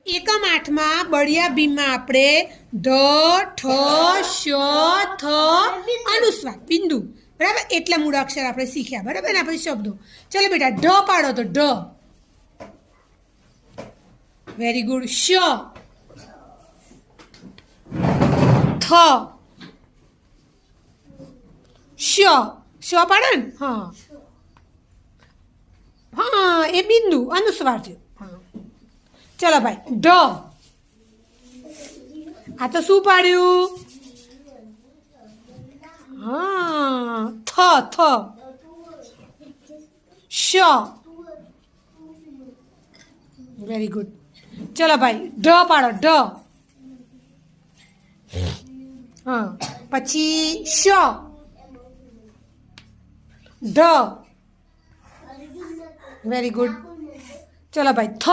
એકમ 8માં બળિયા ભીમમાં આપણે ધ ઠ શ થ અનુસ્વાર બિંદુ બરાબર એટલા મૂળાક્ષર આપણે શીખ્યા બરાબર ને આપણે શબ્દો ચલો બેટા ઢ પાડો તો ઢ વેરી ગુડ શ થ શ પાડો ને હા હા એ બિંદુ અનુસ્વાર છે હા ચલો ભાઈ ઢ આ તો શું પાડ્યું હા થ શ વેરી ગુડ ચલો ભાઈ ઢ પાડો ઢ હા પછી શ ઢ વેરી ગુડ ચલો ભાઈ થ